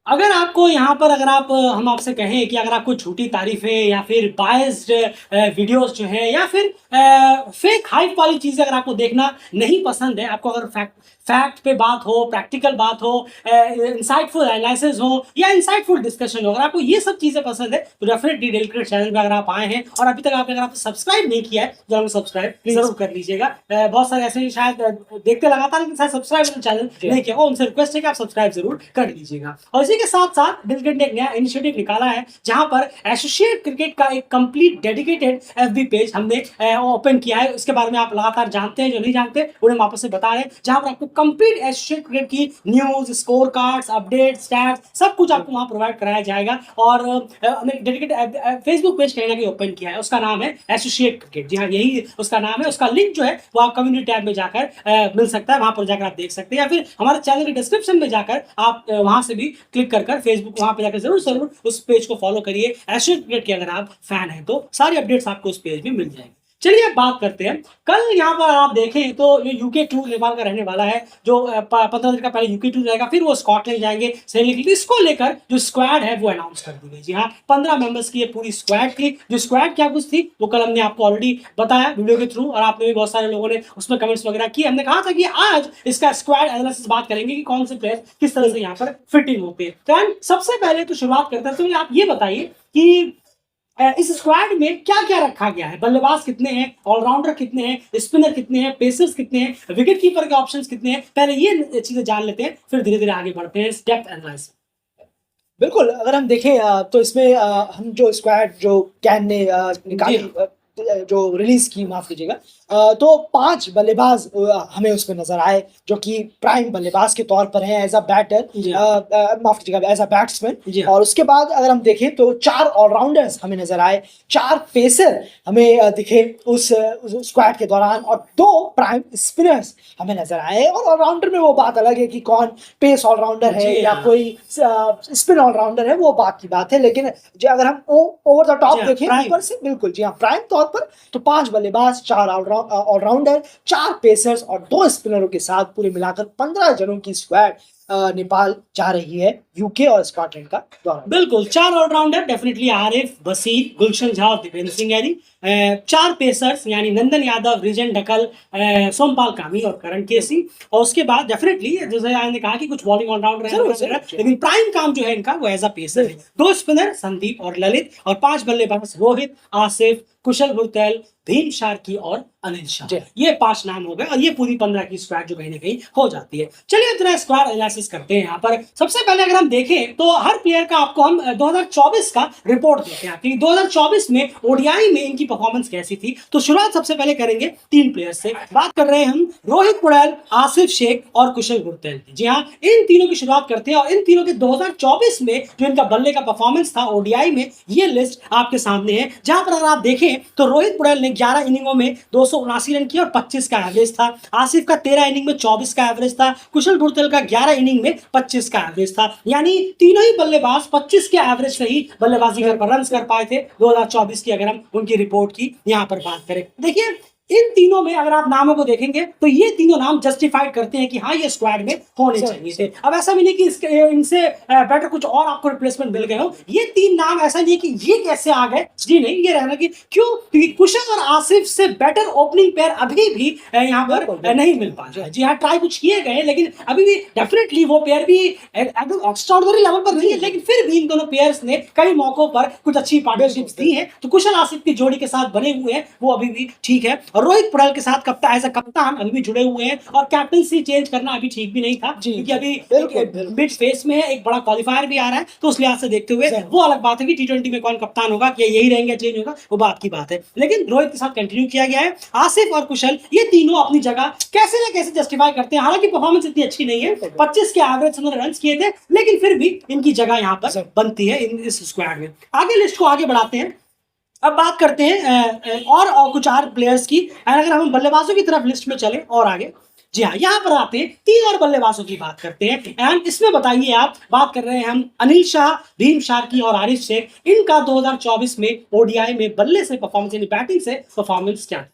अगर आपको यहाँ पर अगर आप हम आपसे कहें कि अगर आपको झूठी तारीफ़ें या फिर बायस्ड वीडियोज़ जो हैं या फिर फेक हाइप वाली चीज़ें अगर आपको देखना नहीं पसंद है, आपको अगर फैक्ट फैक्ट पे बात हो, प्रैक्टिकल बात हो, इंसाइटफुल एनालिसिस हो या इंसाइटफुल डिस्कशन हो, अगर आपको ये सब चीज़ें पसंद है तो डेफिनेटली डेली क्रिकेट चैनल पे अगर आप आए हैं और अभी तक आपने अगर आप सब्सक्राइब नहीं किया है तो हमें सब्सक्राइब ज़रूर कर लीजिएगा। बहुत सारे ऐसे शायद देखते लगातार लेकिन शायद सब्सक्राइब चैनल नहीं किया हो, उनसे रिक्वेस्ट है कि आप सब्सक्राइब ज़रूर कर लीजिएगा। और इसी के साथ-साथ बिल गेट्स ने एक नया इनिशिएटिव निकाला है, जहाँ पर एसोसिएट क्रिकेट का एक कंप्लीट डेडिकेटेड एफबी पेज हमने ओपन किया है। उसके बारे में आप लगातार जानते हैं, जो नहीं जानते उन्हें वापस से बता रहे हैं, जहाँ पर आपको कंप्लीट एसोसिएट क्रिकेट की news, score cards, updates, stats सब कुछ आपको वहाँ प्रोवाइड कराया जाएगा। और हमने डेडिकेटेड फेसबुक पेज कहीं न कहीं ओपन किया है, उसका नाम है एसोसिएट क्रिकेट। जी हाँ, यही उसका नाम है। उसका लिंक जो है वो आप कम्युनिटी टैब में जाकर मिल सकता है, वहाँ पर जाकर आप देख सकते हैं, या फिर हमारे चैनल के डिस्क्रिप्शन में जाकर आप वहाँ से भी क्लिक कर फेसबुक वहाँ पे जाकर ज़रूर उस पेज को फॉलो करिए। एसोसिएट क्रिकेट के अगर आप फैन हैं तो सारी अपडेट्स आपको उस पेज में मिल जाएंगी। चलिए अब बात करते हैं, कल यहाँ पर आप देखें तो ये यूके टूर नेपाल का रहने वाला है, जो 15 दिन का पहले यूके टूर रहेगा, फिर वो स्कॉटलैंड जाएंगे खेलने के लिए। इसको लेकर जो स्क्वाड है वो अनाउंस कर दी गई। जी हाँ, 15 मेंबर्स की ये पूरी स्क्वाड थी। जो स्क्वाड क्या कुछ थी वो कल हमने आपको ऑलरेडी बताया वीडियो के थ्रू, और आपने भी बहुत सारे लोगों ने उसमें कमेंट्स वगैरह किए। हमने कहा था कि आज इसका स्क्वाड एनालिसिस बात करेंगे कि कौन से प्लेयर किस तरह से यहाँ पर फिटिंग होते हैं। तो सबसे पहले तो शुरुआत करते हैं, तो आप ये बताइए कि इस स्क्वाड में क्या-क्या रखा गया है? बल्लेबाज कितने हैं? ऑलराउंडर कितने हैं? स्पिनर कितने हैं? पेसर्स कितने हैं? विकेट कीपर के ऑप्शंस कितने हैं? पहले ये चीज़ें जान लेते हैं, फिर धीरे-धीरे आगे बढ़ते हैं डेप्थ एनालिसिस। बिल्कुल, अगर हम देखें तो इसमें हम जो स्क्वाड जो कैन ने जी निकाली हाँ। जो रिलीज़ की माफ़ कीजिएगा, तो 5 बल्लेबाज हमें उसमें नज़र आए, जो कि प्राइम बल्लेबाज के तौर पर हैं एज़ अ बैटर, जी हाँ। माफ़ कीजिएगा एज़ अ बैट्समैन। जी हाँ। और उसके बाद अगर हम देखें तो 4 ऑलराउंडर्स हमें नज़र आए, 4 पेसर हमें दिखे उस स्क्वाड के दौरान, और 2 प्राइम स्पिनर्स हमें नज़र आए। और ऑलराउंडर में वो बात अलग है कि कौन पेस ऑलराउंडर है जी या हाँ। कोई स्पिन ऑलराउंडर है, वो बात की बात है। लेकिन जो अगर हम ओवर द जी टॉप हाँ, देखें प्राइम। ऊपर से, बिल्कुल जी हाँ, प्राइम तौर पर तो 5 बल्लेबाज, 4 ऑलराउंडर, 4 पेसर्स और 2 स्पिनरों के साथ पूरे मिलाकर 15 जनों की स्क्वाड नेपाल जा रही है यूके और स्कॉटलैंड का दौरा। बिल्कुल, 4 ऑलराउंडर डेफिनिटली आरिफ, बसीर, गुलशन झा और दीपेंद्र सिंह यादव। 4 पेसर्स यानी नंदन यादव, रिजन ढकल, सोमपाल कामी और करण केसी। और उसके बाद डेफिनिटली जैसे आपने कहा कि कुछ बॉलिंग ऑलराउंडर ज़रूर, हैं, ज़रूर, जी। लेकिन प्राइम काम जो है इनका वो एज़ अ पेसर है। 2 स्पिनर संदीप और ललित, और 5 बल्लेबाज रोहित, आसिफ, कुशल भुरतेल, भीम शार्की और अनिल शाह। जी। ये 5 नाम हो गए और ये पूरी 15 की स्क्वाड जो कहीं न कहीं हो जाती है। चलिए अब जरा स्क्वाड एनालिसिस करते हैं यहाँ पर। सबसे पहले अगर हम देखें तो हर प्लेयर का आपको हम 2024 का रिपोर्ट देते हैं कि 2024 में ओडीआई में इनकी परफॉर्मेंस कैसी थी। तो शुरुआत सबसे पहले करेंगे 3 प्लेयर्स से। बात कर रहे हैं हम रोहित पुड़ैल, आसिफ शेख और कुशल भुरतेल की। जी हाँ, इन तीनों की शुरुआत करते हैं और इन तीनों के 2024 में जो इनका बल्ले का परफॉर्मेंस था ओडीआई में, ये लिस्ट आपके सामने है। जहां पर अगर आप देखें तो रोहित पुड़ैल ने 11 इनिंगों में 279 रन किए और 25 का एवरेज था। आसिफ का 13 इनिंग में 24 का एवरेज था। कुशल भुरतेल का 11 इनिंग में 25 का एवरेज था। यानी तीनों ही बल्लेबाज 25 के एवरेज से ही बल्लेबाजी रन कर पाए थे 2024 की। अगर हम उनकी रिपोर्ट की यहां पर बात करें, देखिए इन तीनों में अगर आप नामों को देखेंगे तो ये तीनों नाम जस्टिफाइड करते हैं कि हाँ ये स्क्वाड में होने चाहिए थे। अब ऐसा भी नहीं कि इनसे बेटर कुछ और आपको रिप्लेसमेंट मिल गए हो। ये 3 नाम ऐसा नहीं कि ये कैसे आ गए, जी नहीं, ये रहना कि क्यों, क्योंकि कुशल और आसिफ से बेटर ओपनिंग पेयर अभी भी यहाँ पर नहीं मिल पा रहा है। जी हाँ, ट्राई कुछ किए गए लेकिन अभी भी डेफिनेटली वो पेयर भी एकदम एक्स्ट्राऑर्डिनरी लेवल पर नहीं है, लेकिन फिर भी इन दोनों पेयर्स ने कई मौकों पर कुछ अच्छी पार्टनरशिप्स दी हैं। तो कुशल आसिफ की जोड़ी के साथ बने हुए हैं, वो अभी भी ठीक है। और रोहित पुड़ैल के साथ एज अ कप्तान अभी भी जुड़े हुए हैं, और कैप्टनसी चेंज करना अभी ठीक भी नहीं था, क्योंकि अभी मिड फेस में है, एक बड़ा क्वालिफायर भी आ रहा है। तो उस लिहाज से देखते हुए वो अलग बात है कि टी20 में कौन कप्तान होगा, कि यही रहेंगे, चेंज होगा, वो बात की बात है। लेकिन रोहित के साथ कंटिन्यू किया गया है। आसिफ और कुशल ये तीनों अपनी जगह कैसे ना कैसे जस्टिफाई करते हैं। हालांकि परफॉर्मेंस इतनी अच्छी नहीं है, 25 के एवरेज उन्होंने रन किए थे, लेकिन फिर भी इनकी जगह यहाँ पर बनती है इस स्क्वाड में। आगे लिस्ट को आगे बढ़ाते हैं। अब बात करते हैं और कुछ और प्लेयर्स की। अगर हम बल्लेबाजों की तरफ लिस्ट में चले और आगे, जी हाँ, यहाँ पर आते हैं 3 और बल्लेबाजों की बात करते हैं। एंड इसमें बताइए, आप बात कर रहे हैं हम अनिल शाह, भीम शार्की और आरिफ शेख। इनका 2024 में ओडीआई में बल्ले से परफॉर्मेंस यानी बैटिंग से परफॉर्मेंस क्या?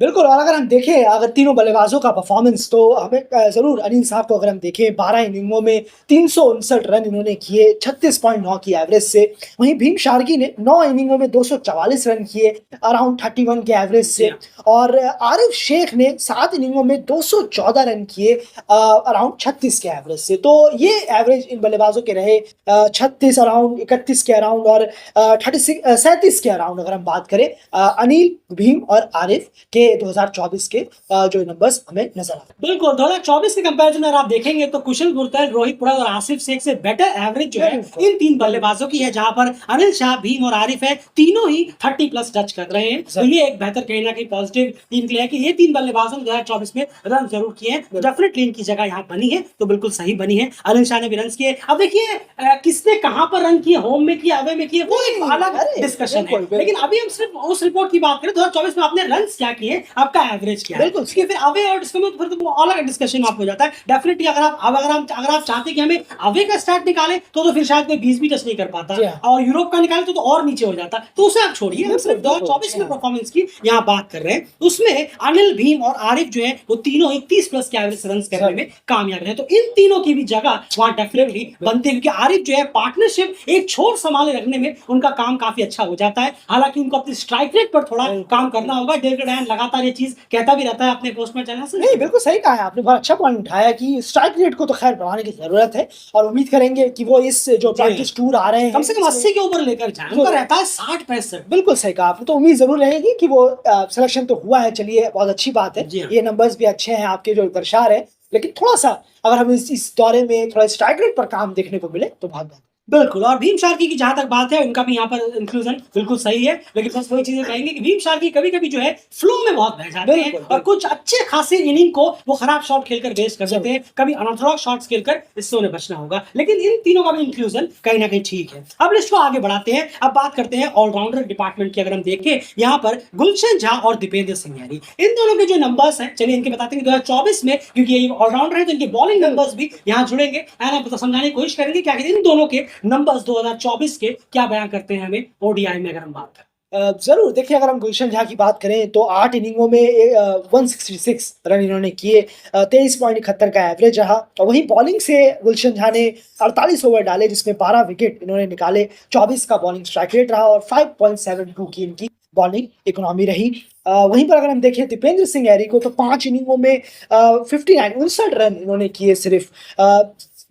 बिल्कुल। और अगर हम देखें अगर तीनों बल्लेबाजों का परफॉर्मेंस तो हमें ज़रूर अनिल साहब को अगर हम देखें 12 इनिंगों में 359 रन इन्होंने किए 36.9 की एवरेज से। वहीं भीम शार्की ने 9 इनिंगों में 244 रन किए अराउंड 31 के एवरेज से। और आरिफ शेख ने 7 इनिंगों में 214 रन किए अराउंड 36 के एवरेज से। तो ये एवरेज इन बल्लेबाजों के रहे 36 अराउंड 31 के अराउंड और 37 के अराउंड अगर हम बात करें अनिल, भीम और आरिफ के 2024 के जो नंबर्स हमें नजर आते हैं। बिल्कुल 2024 के कंपैरिजन अगर आप देखेंगे तो कुशल गुरतल, रोहित पुराद और आसिफ शेख से बेटर एवरेज जो है इन तीन बल्लेबाजों की है, जहां पर अनिल शाह, भीम और आरिफ है तीनों ही 30 प्लस टच कर रहे हैं। तो ये एक बेहतर कहीं ना कहीं पॉजिटिव टीम के लिए है कि ये तीन बल्लेबाजों ने 2024 में रन जरूर किए हैं। डेफिनेटली इनकी जगह यहाँ बनी है तो बिल्कुल सही बनी है। अनिल शाह ने भी रन किए। अब देखिए किसने कहां पर रन किए, होम में किए, अवे में किए, वो एक अलग डिस्कशन है। लेकिन अभी हम सिर्फ उस रिपोर्ट की बात करें 2024 में आपने रन क्या किए, आपका एवरेज क्या है। बिल्कुल। उसके फिर अवे और इसके में फिर तो वो अलग डिस्कशन आप हो जाता है। डेफिनेटली अगर आप चाहते कि हमें अवे का स्टार्ट निकाले तो फिर शायद कोई 20 भी टच नहीं कर पाता, और यूरोप का निकाले तो और नीचे हो जाता। तो उसे आप छोड़िए, हम सिर्फ 2024 में परफॉर्मेंस की यहाँ बात कर रहे हैं। उसमें अनिल, भीम और आरिफ जो है वो तीनों ही 30 प्लस के एवरेज रन करने में कामयाब रहे। तो इन तीनों की भी जगह वहां डेफिनेटली बनती है, क्योंकि आरिफ जो है पार्टनरशिप एक छोर संभाले रखने में उनका काम काफी अच्छा हो जाता है। हालांकि उनको अपनी स्ट्राइक रेट पर थोड़ा काम करना होगा। डेविड रैन लगातार ये चीज कहता भी रहता है अपने पोस्ट में चैनल से। नहीं, बिल्कुल सही कहा है आपने, बहुत अच्छा पॉइंट उठाया कि स्ट्राइक रेट को तो खैर बढ़ाने की जरूरत है। और उम्मीद करेंगे कि वो इस जो प्रैक्टिस टूर आ रहे हैं कम से कम 80 के ऊपर लेकर जाए। उनका रहता है 60-65। बिल्कुल सही कहा आपने। तो उम्मीद जरूर रहेगी कि वो सिलेक्शन तो हुआ है, चलिए बहुत अच्छी बात है। ये नंबर्स भी अच्छे हैं आपके जो दर्शा रहे हैं, लेकिन थोड़ा सा अगर हम इस दौरे में थोड़ा स्ट्राइक रेट पर काम देखने को मिले तो बहुत बिल्कुल। और भीम शार्की की जहां तक बात है, उनका भी यहाँ पर इंक्लूजन बिल्कुल सही है। लेकिन बस वही चीजें कहेंगे कि भीम शार्की कभी कभी जो है फ्लो में बहुत बह जाते हैं और कुछ अच्छे खासे इनिंग को वो खराब शॉट खेलकर वेस्ट कर देते हैं, कभी अनऑर्थोडॉक्स शॉट्स खेलकर। इससे उन्हें बचना होगा। लेकिन इन तीनों का भी इंक्लूजन कहीं ना कहीं ठीक है। अब लिस्ट को आगे बढ़ाते हैं। अब बात करते हैं ऑलराउंडर डिपार्टमेंट की। अगर हम देखें यहाँ पर गुलशन झा और दीपेंद्र सिंह यारी, इन दोनों के जो नंबर्स हैं, चलिए इनके बताते हैं 2024 में, क्योंकि ये ऑलराउंडर है तो इनके बॉलिंग नंबर्स भी यहाँ जुड़ेंगे एंड आप समझाने की कोशिश करेंगे क्या इन दोनों के नंबर्स 2024 के क्या बयान करते हैं हमें ओडीआई में अगर हम बात करें। जरूर देखिए, अगर हम गुलशन झा की बात करें तो 8 इनिंगों में 166 रन इन्होंने किए, 23.71 का एवरेज रहा। और वहीं बॉलिंग से गुलशन झा ने 48 ओवर डाले जिसमें 12 विकेट इन्होंने निकाले, 24 का बॉलिंग स्ट्राइक रेट रहा और 5.72 की इनकी बॉलिंग इकोनॉमी रही। वहीं पर अगर हम देखें दीपेंद्र सिंह यारी को तो 5 इनिंगों में 59 रन इन्होंने किए सिर्फ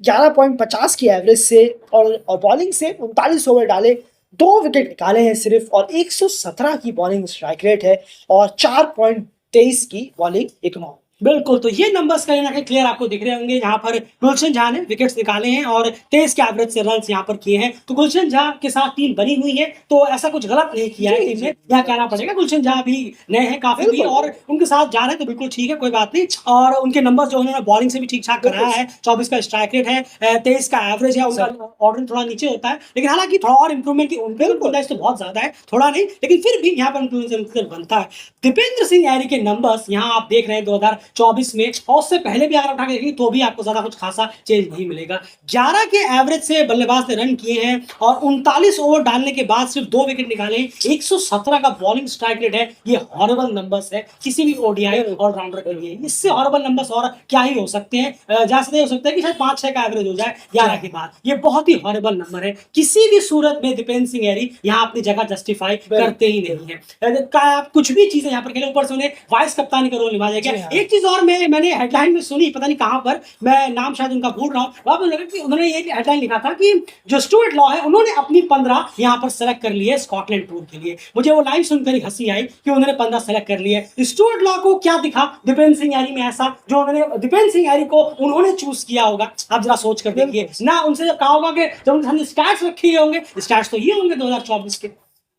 11.50 की एवरेज से, और बॉलिंग से 39 ओवर डाले, 2 विकेट निकाले हैं सिर्फ और 117 की बॉलिंग स्ट्राइक रेट है और 4.23 की बॉलिंग इकोनॉमी। बिल्कुल। तो ये नंबर्स कहीं ना कहीं क्लियर आपको दिख रहे होंगे। यहाँ पर गुलशन झा ने विकेट्स निकाले हैं और 23 के एवरेज से रन यहाँ पर किए हैं। तो गुलशन झा के साथ टीम बनी हुई है, तो ऐसा कुछ गलत नहीं किया है टीम ने, यहाँ कहना पड़ेगा। गुलशन झा भी नए हैं काफी भी, और उनके साथ जा रहे हैं तो बिल्कुल ठीक है, कोई बात नहीं। और उनके नंबर्स जो उन्होंने बॉलिंग से भी ठीक ठाक कराया है, 24 का स्ट्राइक रेट है, 23 का एवरेज है। उनका ऑर्डर थोड़ा नीचे होता है, लेकिन हालांकि थोड़ा और इंप्रूवमेंट की उनके तो बहुत ज्यादा है, थोड़ा नहीं, लेकिन फिर भी यहाँ पर बनता है। दीपेंद्र सिंह यारी के नंबर्स यहाँ आप देख रहे हैं 2024 में, और उससे पहले भी अगर उठा के देखेंगे तो भी आपको ज्यादा कुछ खासा चेंज नहीं मिलेगा। 11 के एवरेज से बल्लेबाज ने रन किए हैं और 39 ओवर डालने के बाद सिर्फ 2 विकेट निकाले, 117 का बॉलिंग स्ट्राइक रेट है। ये हॉरेबल नंबर्स है किसी भी ओडीआई ऑलराउंडर के लिए। इससे हॉरेबल नंबर्स और क्या ही हो सकते हैं, जैसे हो सकता है कि शायद 5-6 का एवरेज हो जाए 11 के बाद। ये बहुत ही हॉरेबल नंबर है। किसी भी सूरत में दीपेंद्र सिंह यारी यहाँ अपनी जगह जस्टिफाई करते ही नहीं है। कुछ भी चीजें यहाँ पर खेले, ऊपर से उन्हें वाइस कप्तानी का रोल निभाया गया। एक चीज और मैंने हेडलाइन में सुनी, पता नहीं कहां पर, मैं नाम शायद उनका भूल रहा हूं, वहां पर लगा कि उन्होंने ये हेडलाइन लिखा था कि जो स्टुअर्ट लॉ है उन्होंने अपनी 15 यहां पर सेलेक्ट कर लिए स्कॉटलैंड टूर के लिए। मुझे वो लाइन सुनकर ही हंसी आई कि उन्होंने 15 सेलेक्ट कर लिए। स्टुअर्ट लॉ को क्या दिखा दीपेंद्र सिंह यारी में ऐसा जो उन्होंने दीपेंद्र सिंह यारी को उन्होंने चूज किया होगा। आप जरा सोच कर देखिए ना, उनसे जब कहा होगा कि जब उन्होंने स्टैट्स रखे होंगे, स्टैट्स तो ये होंगे 2024 के,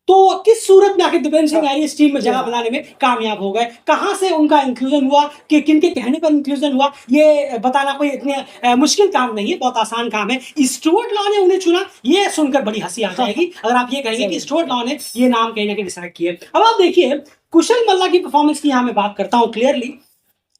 तो किस सूरत में आखिर दीपेंद्र सिंह यारी इस टीम में जगह बनाने में कामयाब हो गए, कहां से उनका इंक्लूजन हुआ, कि किनके कहने पर इंक्लूजन हुआ, ये बताना कोई इतने मुश्किल काम नहीं है, बहुत आसान काम है। स्टुअर्ट लॉ ने उन्हें चुना, ये सुनकर बड़ी हंसी आ जाएगी अगर आप ये कहेंगे कि स्टुअर्ट लॉ ने ये नाम कहीं ना कहीं डिसाइड किए। अब आप देखिए कुशल मल्ला की परफॉर्मेंस की यहां मैं बात करता हूं क्लियरली।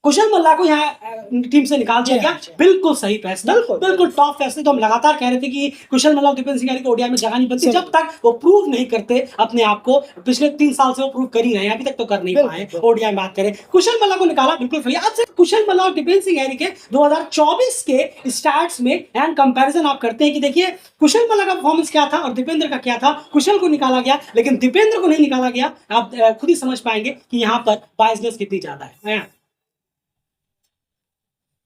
कुशल मल्ला को यहाँ टीम से निकाल दिया गया। बिल्कुल सही फैसला, बिल्कुल टॉप फैसले। तो हम लगातार कह रहे थे कि कुशल मल्ला और दीपेंद्र सिंह यारी को ओडीआई में जगह नहीं बनती जब तक वो प्रूव नहीं करते अपने आप को। पिछले 3 साल से वो प्रूव कर ही रहे हैं, अभी तक तो कर नहीं पाए। ओडीआई में बात करें, कुशल मल्ला को निकाला, बिल्कुल सही। आज से कुशल मल्ला और दीपेंद्र सिंह यारी के 2024 के स्टैट्स में एंड कंपैरिजन आप करते हैं कि देखिए कुशल मल्ला का परफॉर्मेंस क्या था और दीपेंद्र का क्या था। कुशल को निकाला गया लेकिन दीपेंद्र को नहीं निकाला गया। आप खुद ही समझ पाएंगे कि यहाँ पर बायसनेस कितनी ज्यादा है।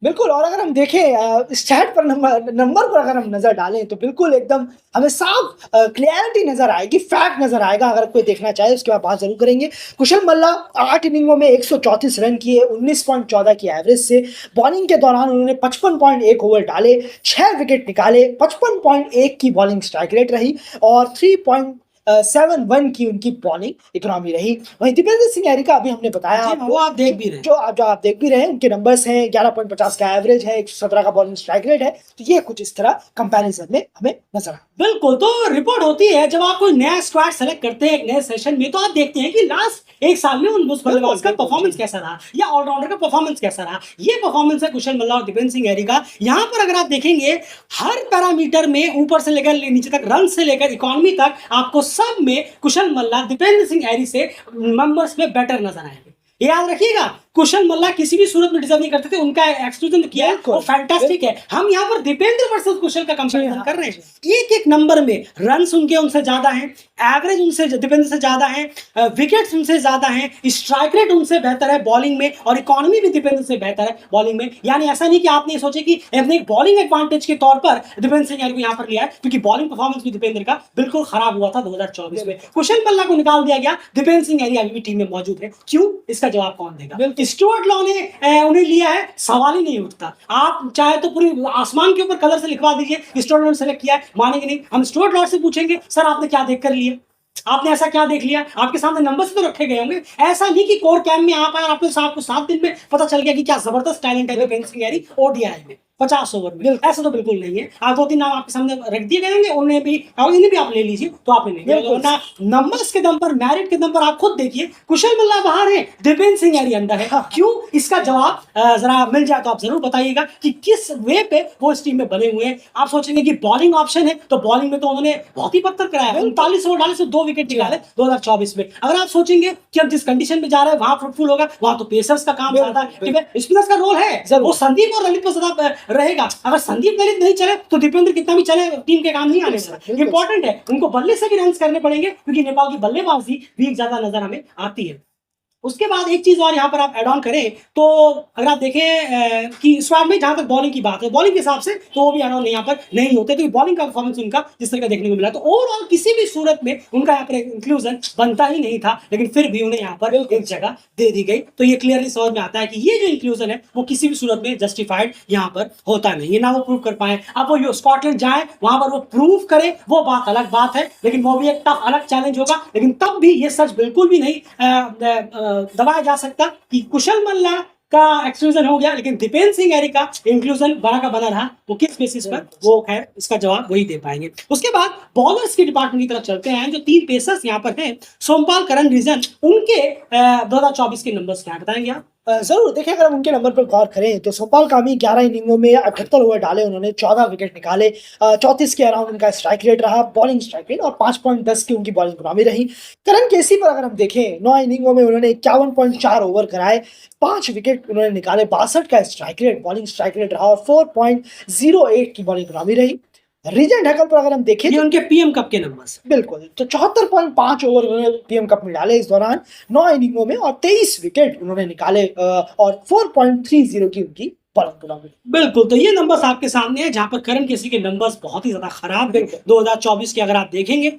बिल्कुल। और अगर हम देखें स्टैट पर नंबर पर अगर हम नजर डालें तो बिल्कुल एकदम हमें साफ क्लियरिटी नजर आएगी, फैक्ट नजर आएगा। अगर कोई देखना चाहे उसके बाद बात जरूर करेंगे। कुशल मल्ला 8 इनिंगों में 134 रन किए, 19.14 की एवरेज से। बॉलिंग के दौरान उन्होंने 55.1 ओवर डाले, 6 विकेट निकाले, 55.1 की बॉलिंग स्ट्राइक रेट रही और 3.71 की उनकी बॉलिंग इकोनॉमी रही। वहीं दीपेंद्र सिंह यारी का अभी हमने बताया आपको, वो आप देख भी रहे हैं, जो आप देख भी रहे हैं, उनके नंबर्स हैं 11.50 का एवरेज है, 117 का बॉलिंग स्ट्राइक रेट है। तो ये कुछ इस तरह कंपैरिजन में हमें नजर आता। बिल्कुल। तो रिपोर्ट होती है जब आप कोई नया स्क्वाड सेलेक्ट करते हैं एक नए सेशन में, तो आप देखते हैं कि लास्ट 1 साल में उस बल्लेबाज का परफॉर्मेंस कैसा रहा या ऑलराउंडर का परफॉर्मेंस कैसा रहा। ये परफॉर्मेंस है कुशल मल्ला और दीपेंद्र सिंह यारी का। यहाँ पर अगर आप देखेंगे हर पैरामीटर में ऊपर से लेकर नीचे तक, रन से लेकर इकोनॉमी तक, आपको सब में कुशल मल्ला दीपेंद्र सिंह यारी से नंबर्स में बेटर नजर आएंगे। याद रखिएगा, कुशल मल्ला किसी भी सूरत में डिजर्व नहीं करते थे, उनका एक्सक्लूजन किया है और फैंटास्टिक है। हम यहाँ पर दीपेंद्र वर्सेस कुशल का कंपैरिजन कर रहे हैं। एक एक नंबर में रन्स उनसे ज्यादा हैं, एवरेज उनसे दीपेंद्र से ज्यादा है, विकेट्स उनसे ज्यादा हैं, स्ट्राइक रेट उनसे बेहतर है बॉलिंग में और इकोनॉमी भी दीपेंद्र से बेहतर है बॉलिंग में। यानी ऐसा नहीं कि आपने सोचे कि अपने बॉलिंग एडवांटेज के तौर पर दीपेंद्र सिंह यारी को यहाँ पर लिया है, क्योंकि बॉलिंग परफॉर्मेंस भी दीपेंद्र का बिल्कुल खराब हुआ था 2024 में। कुशल मल्ला को निकाल दिया गया, दीपेंद्र सिंह यारी अभी भी टीम में मौजूद है। क्यों? इसका जवाब कौन देगा? स्टुअर्ट लॉ ने उन्हें लिया है, सवाल ही नहीं उठता। आप चाहे तो पूरी आसमान के ऊपर कलर से लिखवा दीजिए स्टुअर्ट लॉ ने सेलेक्ट किया है, मानेंगे नहीं। हम स्टुअर्ट लॉ से पूछेंगे सर आपने क्या देख कर लिया, आपने ऐसा क्या देख लिया? आपके सामने नंबर से तो रखे गए होंगे। ऐसा नहीं कि कोर कैंप में आप आए और आपको 7 दिन में पता चल गया कि क्या जबरदस्त टैलेंट है दीपेंद्र सिंह यारी ओडीआई में 50 ओवर में। ऐसा तो बिल्कुल नहीं है। आप 2-3 नाम आपके सामने रख दिए गए होंगे, उन्हें भी आप ले लीजिए तो आप नंबर्स के दम पर, मेरिट के दम पर आप खुद देखिए। कुशल मल्ला बाहर है, दीपेंद्र सिंह यारी अंदर है। क्यों? इसका जवाब जरा मिल जाए तो आप जरूर बताइएगा कि किस वे पे वो इस टीम में बने हुए हैं। आप सोचेंगे कि बॉलिंग ऑप्शन है, तो बॉलिंग में तो उन्होंने बहुत ही पत्थर कराया है। 39 ओवर डाले, 2 विकेट निकाले 2024 में। अगर आप सोचेंगे कि हम जिस कंडीशन में जा रहे हैं वहां फ्रूटफुल होगा, वहां तो पेसर्स का काम ज्यादा है, स्पिनर्स का रोल है, वो संदीप और ललित पर ज्यादा रहेगा। अगर संदीप ललित नहीं चले तो दीपेंद्र कितना भी चले, टीम के काम नहीं आने वाला। इंपॉर्टेंट है, उनको बल्ले से भी रन करने पड़ेंगे, क्योंकि नेपाल की बल्लेबाजी वीक ज्यादा नजर हमें आती है। उसके बाद एक चीज और यहाँ पर आप एड ऑन करें तो अगर आप देखें कि स्क्वाड में जहां तक बॉलिंग की बात है, बॉलिंग के हिसाब से तो वो भी एड ऑन यहाँ पर नहीं होते, तो बॉलिंग का परफॉर्मेंस उनका जिस तरह का देखने को मिला, तो ओवरऑल किसी भी सूरत में उनका यहाँ पर इंक्लूजन बनता ही नहीं था, लेकिन फिर भी उन्हें यहाँ पर एक जगह दे दी गई। तो ये क्लियरली समझ में आता है कि ये जो इंक्लूजन है वो किसी भी सूरत में जस्टिफाइड यहाँ पर होता नहीं है, ना वो प्रूव कर पाए। अब वो स्कॉटलैंड जाए, वहां पर वो प्रूव करे, वो बात अलग बात है, लेकिन वो भी एक टफ अलग चैलेंज होगा। लेकिन तब भी ये सच बिल्कुल भी नहीं दबाया जा सकता कि कुशल मल्ला का एक्सक्लूजन हो गया, लेकिन दीपेंद्र सिंह यारी का इंक्लूजन बना का बना रहा। वो किस बेसिस पर, वो खैर इसका जवाब वही दे पाएंगे। उसके बाद बॉलर्स के डिपार्टमेंट की तरफ चलते हैं। जो 3 पेसर्स यहाँ पर हैं, सोमपाल, करण, रिजन, उनके 2024 के नंबर्स क्या बताएंगे आप? जरूर। देखिए, अगर हम उनके नंबर पर गौर करें तो सोमपाल कामी 11 इनिंगों में 78 ओवर डाले, उन्होंने 14 विकेट निकाले, 34 के अराउंड उनका स्ट्राइक रेट रहा, बॉलिंग स्ट्राइक रेट, और 5.10 की उनकी बॉलिंग इकोनॉमी रही। करण केसी पर अगर हम देखें, 9 इनिंगों में उन्होंने 51.4 ओवर कराए, 5 विकेट उन्होंने निकाले, 62 का strike rate, bowling strike rate रहा और 4.08 की बॉलिंग इकोनॉमी रही। रीजन ढकल पर अगर हम देखें ये उनके पीएम कप के नंबर्स, बिल्कुल, तो 74.5 ओवर उन्होंने पीएम कप में डाले इस दौरान 9 इनिंगों में, और 23 विकेट उन्होंने निकाले और 4.30 की उनकी बॉलिंग इकोनॉमी। बिल्कुल। तो ये नंबर्स आपके सामने है, जहां पर करण केसी के नंबर्स बहुत ही ज्यादा खराब है 2024 के। अगर आप देखेंगे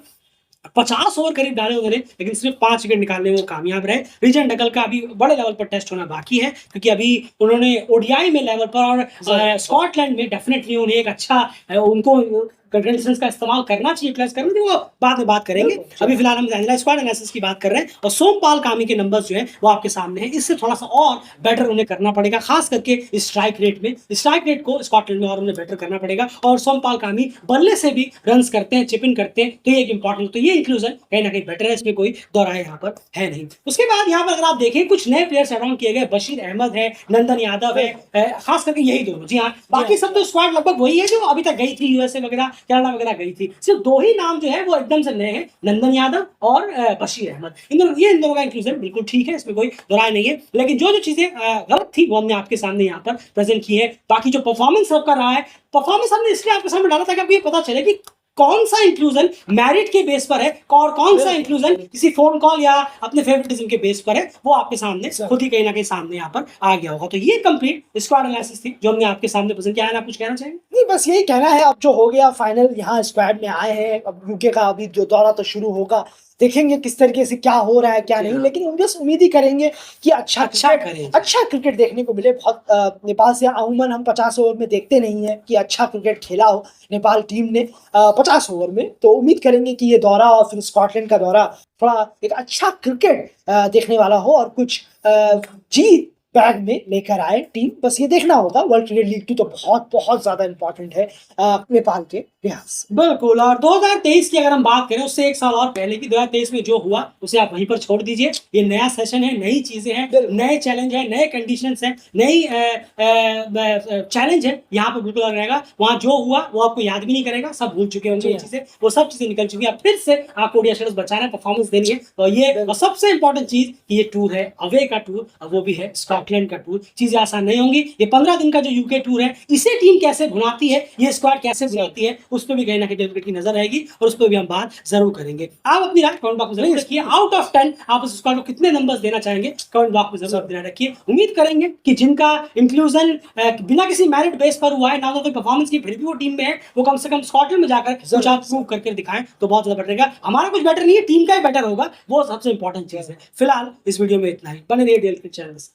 50 ओवर करीब डाले उन्होंने, लेकिन सिर्फ 5 विकेट निकालने में वो कामयाब रहे। रिजन डकल का अभी बड़े लेवल पर टेस्ट होना बाकी है, क्योंकि अभी उन्होंने ओडीआई में लेवल पर और स्कॉटलैंड में डेफिनेटली उन्हें एक अच्छा उनको कंडीशंस का इस्तेमाल करना चाहिए, यूटिलाइज करना चाहिए, वो बाद में बात करेंगे। अभी फिलहाल हम एंजेला स्क्वाड एनालिसिस की बात कर रहे हैं और सोमपाल कामी के नंबर्स जो है वो आपके सामने है। इससे थोड़ा सा और बेटर उन्हें करना पड़ेगा, खास करके स्ट्राइक रेट में। स्ट्राइक रेट को स्कॉटलैंड में और उन्हें बेटर करना पड़ेगा। और सोमपाल कामी बल्ले से भी रन्स करते हैं, चिप इन करते हैं, तो ये एक इंपॉर्टेंट, तो ये इंक्लूजन कहीं ना कहीं बेटर है, इसमें कोई दौराहे यहाँ पर है नहीं। उसके बाद यहाँ पर अगर आप देखें कुछ नए प्लेयर्स एड ऑन किए गए, बशीर अहमद है, नंदन यादव है, खास करके यही दोनों। जी हाँ, बाकी सब तो स्क्वाड लगभग वही है जो अभी तक गई थी, यूएसए वगैरह, कनाडा वगैरह गई थी। सिर्फ दो ही नाम जो है वो एकदम से नए हैं, नंदन यादव और बशीर अहमद। इन दोनों का इंक्लूजन बिल्कुल ठीक है, इसमें कोई दोराय नहीं है। लेकिन जो चीजें गलत थी वो हमने आपके सामने यहाँ पर प्रेजेंट की है। बाकी जो परफॉर्मेंस सबका रहा है, परफॉर्मेंस हमने इसलिए आपके सामने डाला था कि आपको ये पता चले कि कौन सा इंक्लूजन मेरिट के बेस पर है और कौन सा इंक्लूजन किसी फोन कॉल या अपने फेवरेटिज्म के बेस पर है, वो आपके सामने खुद ही कहीं ना कहीं सामने यहाँ पर आ गया होगा। तो ये कंप्लीट स्क्वाड एनालिसिस थी जो हमने आपके सामने प्रेजेंट किया है। आप कुछ कहना चाहेंगे? नहीं, बस यही कहना है। अब जो हो गया फाइनल, यहाँ स्क्वाड में आए हैं, अब यूके का अभी जो दौरा तो शुरू होगा, देखेंगे किस तरीके से क्या हो रहा है क्या नहीं। लेकिन हम बस उम्मीद ही करेंगे कि अच्छा क्रिकेट देखने को मिले। बहुत नेपाल से अमूमन हम 50 ओवर में देखते नहीं है कि अच्छा क्रिकेट खेला हो नेपाल टीम ने 50 ओवर में। तो उम्मीद करेंगे कि ये दौरा और फिर स्कॉटलैंड का दौरा थोड़ा एक अच्छा क्रिकेट देखने वाला हो और कुछ जीत बैग में लेकर आए टीम। बस ये देखना होगा। वर्ल्ड क्रिकेट लीग 2 तो बहुत बहुत ज्यादा इंपॉर्टेंट है नेपाल के इतिहास। बिल्कुल। और 2023 की अगर हम बात करें, उससे एक साल और पहले की 2023 में जो हुआ उसे आप वहीं पर छोड़ दीजिए। ये नया सेशन है, नई चीजें हैं, नए चैलेंज है, नए कंडीशंस हैं, नई चैलेंज है। यहाँ पर बिल्कुल अलग रहेगा। वहाँ जो हुआ वो आपको याद भी नहीं करेगा, सब भूल चुके होंगे चीजें, वो सब चीजें निकल चुकी है। फिर से आपको ओडीआई स्टेटस बचाना है, परफॉर्मेंस देनी है। तो ये और सबसे इंपॉर्टेंट चीज, ये टूर है अवे का टूर, वो भी है स्कॉटलैंड का टूर। चीजें आसान नहीं होंगी। ये 15 दिन का जो यूके टूर है, इसे टीम कैसे भुनाती है, ये स्क्वाड कैसे भुनाती है, उस पर भी कहीं ना कहीं डेविड की नजर रहेगी और उस पर भी हम बात जरूर करेंगे। आप अपनी राय कमेंट बॉक्स में जरूर रखिए। आउट ऑफ 10 आप इस स्क्वाड को कितने नंबर्स देना चाहेंगे, कमेंट बॉक्स में जरूर अपनी राय रखिए। उम्मीद करेंगे कि जिनका इंक्लूजन बिना किसी मेरिट बेस पर हुआ है, ना तो कोई परफॉर्मेंस की, फिर भी वो टीम में है, वो कम से कम स्कॉटलैंड में जाकर कुछ आप प्रूव करके दिखाएं तो बहुत ज्यादा बेटर रहेगा। हमारा कुछ बेटर नहीं है, टीम का ही बेटर होगा, वो सबसे इंपॉर्टेंट चीज है। फिलहाल इस वीडियो में इतना ही। बने रहिए डेल क्रिकेट चैनल से।